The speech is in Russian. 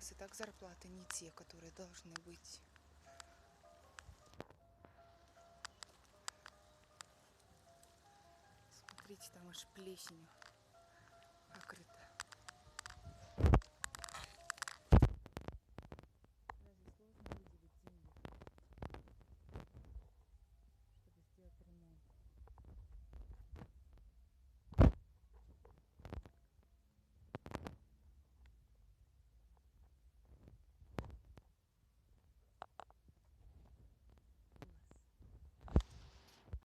нас и так зарплаты не те, которые должны быть. Смотрите, там аж плесенью